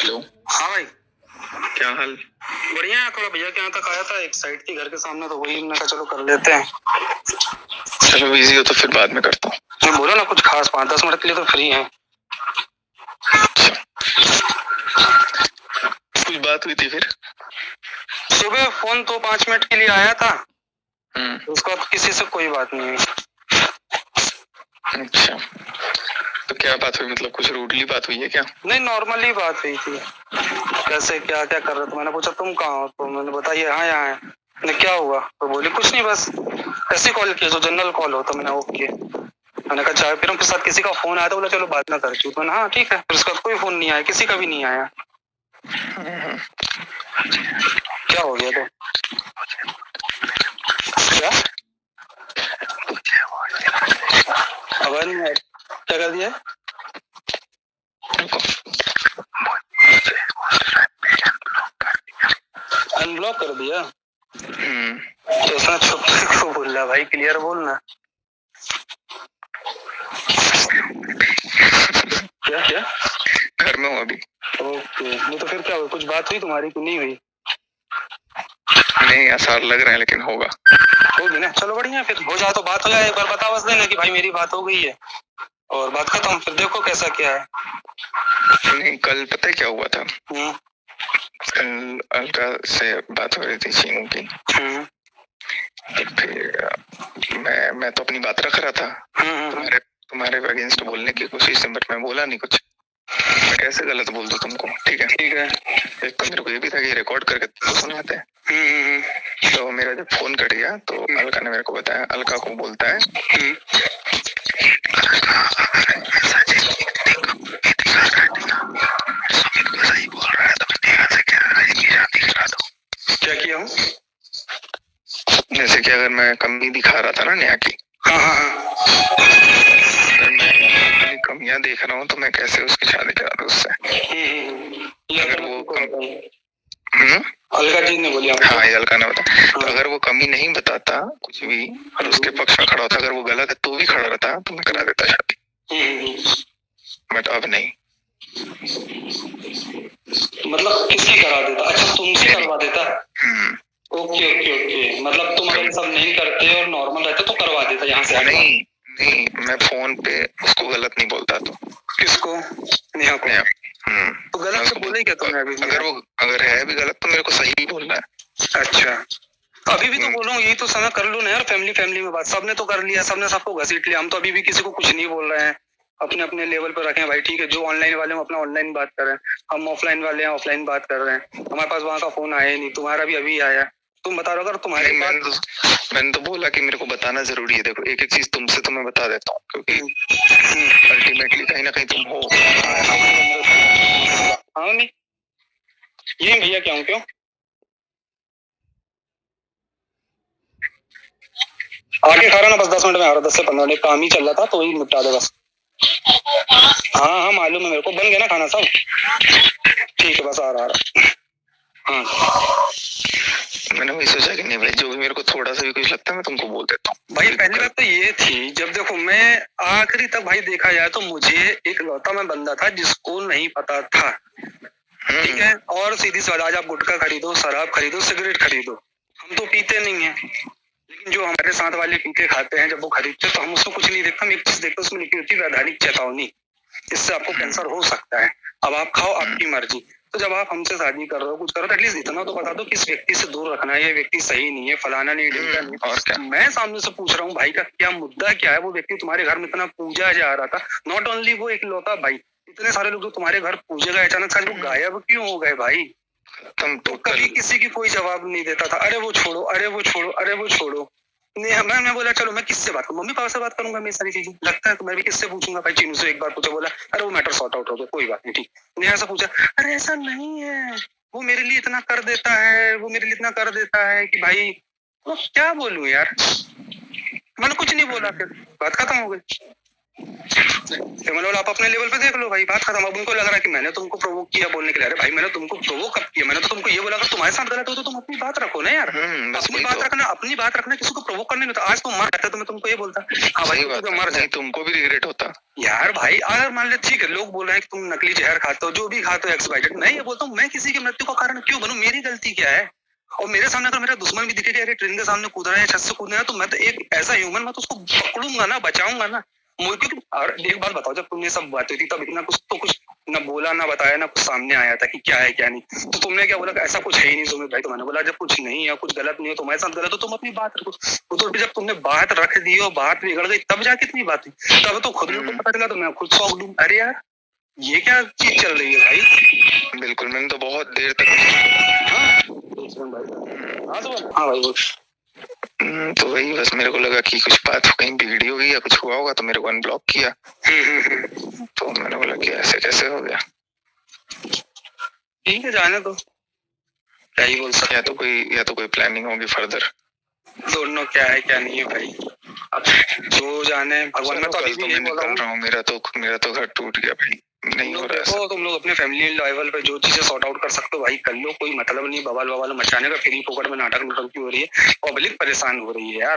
Hello. हाँ भाई, क्या हाल? बढ़िया है। थोड़ा भैया के यहाँ तक आया था, एक साइड थी घर के सामने, तो वही मैंने कहा चलो कर लेते हैं। चलो बिजी हो तो फिर बाद में करता हूँ। नहीं बोलो ना कुछ खास, 5-10 मिनट के लिए तो फ्री है। कुछ बात हुई थी फिर? सुबह फोन तो 5 मिनट के लिए आया था, हम्म। उसके बाद किसी से कोई बात नहीं हुई। अच्छा, तो क्या बात हुई? मतलब कुछ रूडली बात हुई है क्या? नहीं, नॉर्मली बात हुई थी। कैसे क्या क्या कर रहे थे, मैंने पूछा तुम कहाँ हो, तो मैंने बताया हाँ यहाँ है। मैंने क्या हुआ, तो बोली कुछ नहीं, बस ऐसे कॉल किया जो जनरल कॉल हो। तो मैंने ओके, मैंने कहा चाहे फिर उनके साथ किसी का फोन आया तो बोला चलो बात ना करती हूँ। तो हाँ ठीक है, फिर उसके बाद कोई फोन नहीं आया, किसी का भी नहीं आया। क्या हो गया? तो क्या आवाज नहीं आ रही? क्या कर दिया? अनब्लॉक कर दिया? तो उसने छुप को बोल रहा भाई, क्लियर बोलना। क्या क्या घर में हूँ अभी। ओके, नहीं तो फिर क्या हुआ, कुछ बात हुई तुम्हारी कि नहीं हुई? नहीं, आसार लग रहा है लेकिन होगा। होगी ना, चलो बढ़िया, फिर हो जाए तो बात हो जाए। एक बार बता बस देना कि भाई मेरी बात हो गई है और बात खत्म, फिर देखो कैसा क्या है। नहीं, कल पता है क्या हुआ था? कल अलका से बात हो रही थी, चीनू की। तो फिर मैं तो अपनी बात रख रहा था, तुम्हारे अगेंस्ट बोलने की कोशिश से, बट मैं बोला नहीं कुछ। मैं कैसे गलत बोल दूं तुमको? ठीक है। एक तो मेरे को ये भी था कि रिकॉर्ड करके तुमको सुनाते हैं। तो मेरा जब फोन कट गया तो अलका ने मेरे को बताया, अलका को बोलता है सही बोल रहा है तो क्या किया हूँ? जैसे कि अगर मैं कमी दिखा रहा था ना नेहा की, अगर मैं अपनी कमियां देख रहा हूँ तो मैं कैसे उसकी शादी करा दूं उससे। अगर वो अलका जी ने बोली? हाँ, ये अलका ने बताया। तो अगर वो कमी नहीं बताता कुछ भी और उसके पक्ष में खड़ा होता, अगर वो गलत है तो भी खड़ा रहता तो मैं करा देता शादी। बट अब नहीं। मतलब किसकी करा देता? अच्छा, तुमसे करवा देता? ओके ओके ओके, मतलब तुम अगर सब नहीं करते और नॉर्मल रहते तो करवा देता यहाँ से? नहीं, मैं फोन पे उसको गलत नहीं बोलता। तो किसको? नेहा को? तो गलत से बोले क्या तुमने अभी? अगर है भी गलत तो मेरे को सही बोलना है। अच्छा, अभी भी तो बोल रहा हूँ, यही तो समय कर लो ना यार, फैमिली में बात सबने तो कर लिया, सबने सबको घसीट लिया, हम तो अभी भी किसी को कुछ नहीं बोल रहे हैं। अपने अपने लेवल पर रखें भाई, ठीक है। जो ऑनलाइन वाले हम अपना ऑनलाइन बात कर रहे हैं, हम ऑफलाइन वाले हैं ऑफलाइन बात कर रहे हैं। हमारे पास वहाँ का फोन आया नहीं, तुम्हारा भी अभी आया। तुम बता रहे हो, अगर तुम्हारी मैंने तो बोला कि मेरे को बताना जरूरी है। देखो, एक एक चीज तुमसे तो मैं बता देता हूँ, क्योंकि अल्टीमेटली कहीं ना कहीं तुम हो। हाँ नहीं, ये भैया क्या हूँ? क्यों आके खा रहा ना, बस 10 मिनट में आ रहा, 10 से 15 मिनट, काम ही चल रहा था तो वही निपटा दो बस। हाँ मालूम है मेरे को, बन गया ना खाना सब? ठीक है, बस आ रहा। हाँ, मैंने वही सोचा कि नहीं भाई, जो भी मेरे को थोड़ा सा भी कुछ लगता है मैं तुमको बोल देता हूँ। भाई पहली बात तो ये थी, जब देखो मैं आखिरी तक भाई देखा जाए तो मुझे एक लौता मैं बंदा था जिसको नहीं पता था, ठीक है। और सीधी सी बात, आज आप गुटखा खरीदो, शराब खरीदो, सिगरेट खरीदो, हम तो पीते नहीं है, लेकिन जो हमारे साथ वाले पीते खाते हैं, जब वो खरीदते तो हम उसको कुछ नहीं देखते, हम एक चीज देखते उसमें लिखी होती है वैधानिक चेतावनी, इससे आपको कैंसर हो सकता है, अब आप खाओ आपकी मर्जी। तो जब आप हमसे शादी कर रहे हो, कुछ करो, तो एटलीस्ट इतना तो बता दो किस व्यक्ति से दूर रखना है, ये व्यक्ति सही नहीं है, फलाना नहीं, ढिमका नहीं। और क्या, मैं सामने से पूछ रहा हूँ भाई का क्या मुद्दा क्या है? वो व्यक्ति तुम्हारे घर में इतना पूजा जा रहा था, नॉट ओनली वो एक लौता भाई, इतने सारे लोग जो तुम्हारे घर पूजे गए, अचानक से वो गायब क्यों हो गए भाई? तुम तो कभी किसी की कोई जवाब नहीं देता था, अरे वो छोड़ो, अरे वो छोड़ो, अरे वो छोड़ो। मैं बोला चलो मैं किससे बात करूं, मम्मी पापा से बात करूंगा, मैं सारी चीजें लगता है तो मैं भी किससे पूछूंगा भाई? चीनू से एक बार पूछा, बोला अरे वो मैटर सॉर्ट आउट हो गया, कोई बात नहीं, ठीक। नेहा से पूछा, अरे ऐसा नहीं है, वो मेरे लिए इतना कर देता है, वो मेरे लिए इतना कर देता है कि भाई वो क्या बोलूं यार। मैंने कुछ नहीं बोला, फिर बात खत्म हो गई। फिर मैंने बोला आप अपने लेवल पे देख लो भाई, बात खत्म। अब उनको लग रहा है कि मैंने तुमको प्रोवोक किया बोलने के लिए। अरे भाई मैंने तुमको प्रोवोक कब किया? मैंने तो तुमको ये बोला अगर तुम्हारे साथ गलत हो तो तुम अपनी बात रखो ना यार। अपनी बात रखना, अपनी बात रखना, किसी को प्रोवोक करने नहीं होता। आज तुम मर जाता तो मैं तुमको ये बोलता हाँ भाई तुम मर जाए, तुमको भी रिग्रेट होता यार भाई। अगर मान ले ठीक है लोग बोल रहे हैं कि तुम नकली जहर खाते हो, जो भी खाते हो एक्स वाई जेड, मैं ये बोलता हूँ मैं किसी की मृत्यु का कारण क्यों बनूं? मेरी गलती क्या है? और मेरे सामने अगर मेरा दुश्मन भी दिखे कि ट्रेन के सामने कूद रहा है, छत से कूद रहा है, तो मैं तो एक ऐसा ह्यूमन, मैं तो उसको पकड़ूंगा ना, बचाऊंगा ना। क्योंकि और एक बात बताओ, जब तुमने सब बातें थी तब इतना कुछ तो कुछ ना बोला ना बताया ना कुछ सामने आया था कि क्या है क्या नहीं, तो तुमने क्या बोला ऐसा कुछ है ही नहीं सुमित भाई। तो मैंने बोला जब कुछ नहीं है, कुछ गलत नहीं है, तुम्हारे साथ गलत हो तुम अपनी बात रखो। तो जब तुमने बात रख दी और बात बिगड़ गई तब जाके इतनी बात हुई, तब तो खुद को पता चला तो मैं खुद शौक लूं। अरे यार ये क्या चीज चल रही है भाई? बिल्कुल, मैंने तो बहुत देर तक हाँ भाई बोल। तो वही बस मेरे को लगा कि कुछ बात कहीं बिगड़ी होगी या कुछ हुआ होगा तो मेरे को अनब्लॉक किया। तो मैंने बोला कि ऐसे कैसे हो गया। ठीक है जाने दो, क्या ही बोल सकते। या तो कोई प्लानिंग होगी फर्दर, दोनों क्या है क्या नहीं है भाई, अब जो जाने भगवान। मैं तो अभी भी निकल रहा हूँ, मेरा तो घर टूट गया भाई, नहीं हो रहा है। तुम लोग अपने फैमिली लेवल पे जो चीजें सॉर्ट आउट कर सकते हो भाई कर लो, कोई मतलब नहीं बवाल मचाने का। फ्री फोकट में नाटक नौटंकी हो रही है, पब्लिक परेशान हो रही है यार।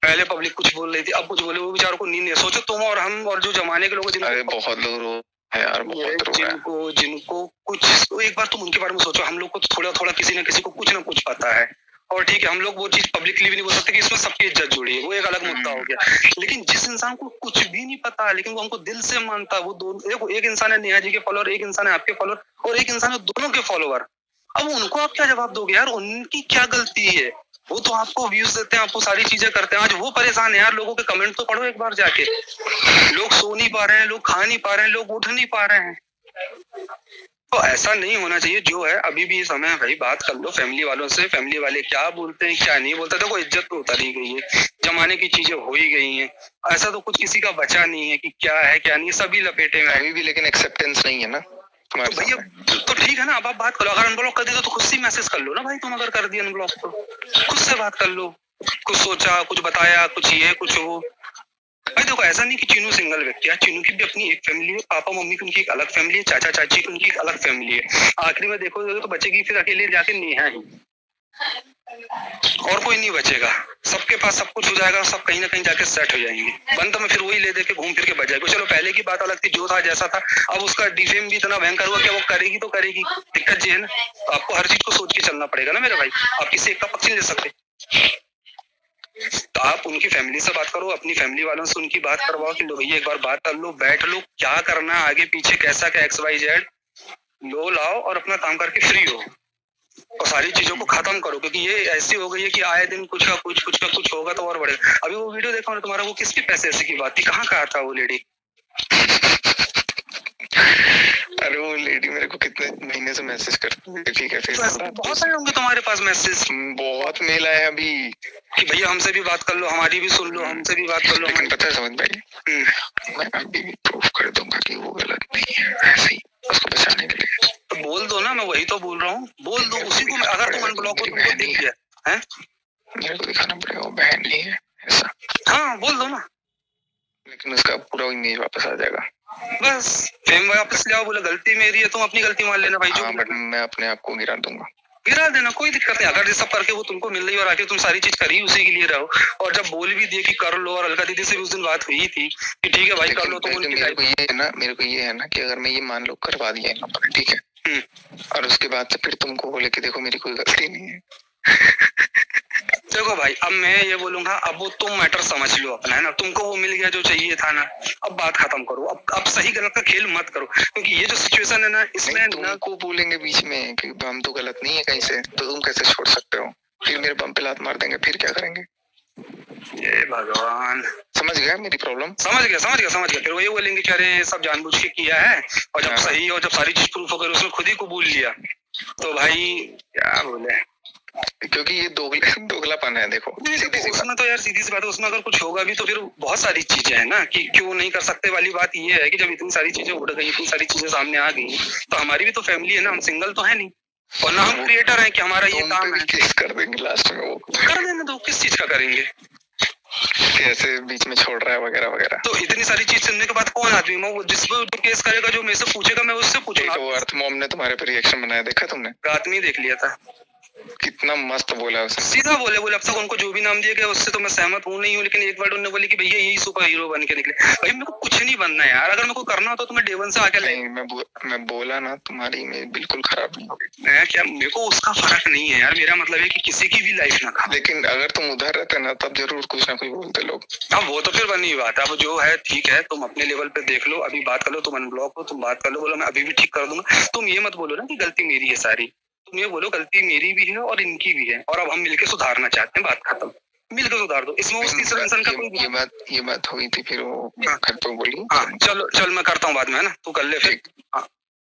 पहले पब्लिक कुछ बोल रही थी, अब कुछ बोले, वो बेचारों को नींद है। सोचो तुम और हम और जो जमाने के लोग, बहुत लोग रो है यार, बहुत रो जिनको कुछ एक बार तुम उनके बारे में सोचो। हम लोग को थोड़ा थोड़ा किसी न किसी को कुछ ना कुछ पता है, और ठीक है हम लोग वो चीज पब्लिकली भी नहीं बोल सकते कि इसमें सबकी इज्जत जुड़ी है, वो एक अलग मुद्दा हो गया। लेकिन जिस इंसान को कुछ भी नहीं पता लेकिन वो हमको दिल से मानता है, वो दोनों, एक इंसान है नेहा जी के फॉलोअर, एक इंसान है आपके फॉलोअर, और एक इंसान है दोनों के फॉलोअर। अब उनको आप क्या जवाब दोगे यार? उनकी क्या गलती है? वो तो आपको व्यूज देते हैं, आपको सारी चीजें करते हैं। आज वो परेशान है यार। लोगों के कमेंट तो पढ़ो एक बार जाके। लोग सो नहीं पा रहे हैं, लोग खा नहीं पा रहे हैं, लोग उठ नहीं पा रहे हैं। तो ऐसा नहीं होना चाहिए। जो है अभी भी समय है भाई, बात कर लो फैमिली वालों से। फैमिली वाले क्या बोलते हैं क्या नहीं बोलते, देखो इज्जत तो उतर ही गई है, जमाने की चीजें हो ही गई हैं। ऐसा तो कुछ किसी का बचा नहीं है कि क्या है क्या नहीं, सभी लपेटे में अभी भी। लेकिन एक्सेप्टेंस नहीं है ना तो भैया। तो ठीक है ना, अब आप बात करो। अगर अनब्लॉक कर दिया तो खुद से मैसेज कर लो ना भाई। तुम अगर कर दिया अनब्लॉक तो खुद से बात कर लो। कुछ सोचा, कुछ बताया, कुछ ये कुछ वो। भाई देखो ऐसा नहीं कि चीनू सिंगल व्यक्ति है, चीनू की भी अपनी एक फैमिली है, पापा मम्मी की उनकी एक अलग फैमिली है, चाचा चाची की उनकी एक अलग फैमिली है। आखिरी में देखो तो बचेगी फिर अकेले जाके नेहा ही, और कोई नहीं बचेगा। सबके पास सब कुछ हो जाएगा, सब कहीं ना कहीं जाके सेट हो जाएंगे। बंद में फिर वही ले दे के घूम फिर के बच जाएगा। चलो पहले की बात अलग थी, जो था जैसा था। अब उसका डिफेम भी इतना भयंकर हुआ, क्या वो करेगी तो करेगी। दिक्कत ये है ना, तो आपको हर चीज को सोच के चलना पड़ेगा ना मेरे भाई। आप किसी एक का पक्ष नहीं ले सकते। तो आप उनकी फैमिली से बात करो, अपनी फैमिली वालों से उनकी बात करवाओ कि लो भैया एक बार बात कर लो, बैठ लो, क्या करना है आगे पीछे, कैसा क्या XYZ लो लाओ और अपना काम करके फ्री हो और सारी चीजों को खत्म करो। क्योंकि ये ऐसी हो गई है कि आए दिन कुछ का कुछ होगा तो और बढ़ेगा। अभी वो वीडियो देखा मैंने तुम्हारा, वो किसके पैसे ऐसे की बात थी, कहाँ कहा था वो लेडी? अरे वो लेडी मेरे को कितने महीने से मैसेज करती है, ठीक है, फिर बहुत सारे होंगे तुम्हारे पास मैसेज, बहुत मेल आया अभी कि भैया हमसे भी बात कर लो, हमारी भी सुन लो, हमसे भी बात कर लो। लेकिन पता है समझ भाई, मैं अभी भी प्रूफ कर दूंगा कि वो गलत नहीं है, ऐसे ही उसको बचाने के लिए। तो बोल दो ना, मैं वही तो बोल रहा हूँ, बोल दो उसी को। अगर तुम अनब्लॉक हो तुमको दिख गया है, मेरे को दिखाना पड़ेगा वो बहन नहीं है ऐसा। हाँ बोल दो ना, लेकिन उसका पूरा इमेज वापस आ जाएगा। बस फेम वापस ले आओ, बोले गलती मेरी है, तुम अपनी गलती मान लेना भाई। जो बट मैं अपने आप को गिरा दूंगा, गिरा देना, कोई दिक्कत नहीं। अगर ये सब करके वो तुमको मिल रही है और आके तुम सारी चीज करी उसी के लिए रहो, और जब बोल भी दिए कि कर लो, और अलका दीदी से भी उस दिन बात हुई थी कि ठीक है भाई कर लो, तो मेरे को ये है ना कि अगर मैं ये मान लो करवा दिया इन लोगों ने, ठीक है, और उसके बाद से फिर तुमको बोले कि देखो मेरी कोई गलती नहीं है। देखो भाई अब मैं ये बोलूंगा, अब वो तुम मैटर समझ लो अपना, है ना, तुमको वो मिल गया जो चाहिए था ना, अब बात खत्म करो। अब सही गलत का खेल मत करो, क्योंकि ये जो सिचुएशन है ना, इसमें तुमको बोलेंगे बीच में कि हम तो गलत नहीं है कहीं से, तो तुम कैसे छोड़ सकते हो? फिर मेरे बम पे लात मार देंगे, फिर क्या करेंगे? ये भगवान, समझ गया मेरी प्रॉब्लम? समझ गया। फिर वही बोलेंगे कि अरे सब जानबूझ के किया है, और जब सही और जब सारी चीज प्रूफ हो गई उसने खुद ही कबूल लिया, तो भाई क्या बोले। क्योंकि ये दोगलापन है। देखो उसमें तो यार सीधी सी बात है, उसमें अगर कुछ होगा भी तो फिर बहुत सारी चीजें हैं ना कि क्यों नहीं कर सकते वाली बात ये है कि जब इतनी सारी चीजें उड़ गई, इतनी सारी चीजें सामने आ गई, तो हमारी भी तो फैमिली है ना, हम सिंगल तो है नहीं, और ना हम क्रिएटर हैं कि हमारा ये काम है। केस कर देंगे लास्ट में, वो कर देना, तो किस चीज का करेंगे? ऐसे ऐसे बीच में छोड़ रहा है वगैरह वगैरह। तो इतनी सारी चीज सुनने के बाद कौन आदमी, मैं वो जिस पे केस करेगा, जो मेरे से पूछेगा मैं उससे पूछूंगा। वो अर्थ मॉम ने तुम्हारे पर रिएक्शन बनाया, देखा तुमने? रात में ही देख लिया था। कितना मस्त बोला उसे, सीधा बोले अब तक उनको जो भी नाम दिया गया उससे तो मैं सहमत हूँ नहीं हूँ, लेकिन एक वर्ड उन्होंने बोली कि भैया यही सुपर हीरो बन के निकले। भाई मेरे को कुछ नहीं बनना है यार, अगर मेरे को करना होता तो मैं डे वन से आके नहीं, मैं बोला ना तुम्हारी इमेज बिल्कुल खराब नहीं होगी। क्या मेरे को उसका फर्क नहीं है यार, मेरा मतलब है कि किसी की भी लाइफ ना खा। लेकिन अगर तुम उधर रहते ना तब जरूर कुछ ना कुछ बोलते लोग। अब वो तो फिर बनी बात है, अब जो है ठीक है, तुम अपने लेवल पे देख लो, अभी बात कर लो, तुम अनब्लॉक हो, तुम बात कर लो, बोलो मैं अभी भी ठीक कर दूंगा। तुम ये मत बोलो ना कि गलती मेरी है सारी, तुम ये बोलो गलती मेरी भी है और इनकी भी है, और अब हम मिलके सुधारना चाहते हैं, बात खत्म, मिलकर सुधार दो। इसमें उस तीसरे इंसान का कोई ये बात हुई थी, फिर वो घर पे बोली। हाँ चलो चल मैं करता हूँ बाद में, है ना, तू कर ले फिर। हाँ।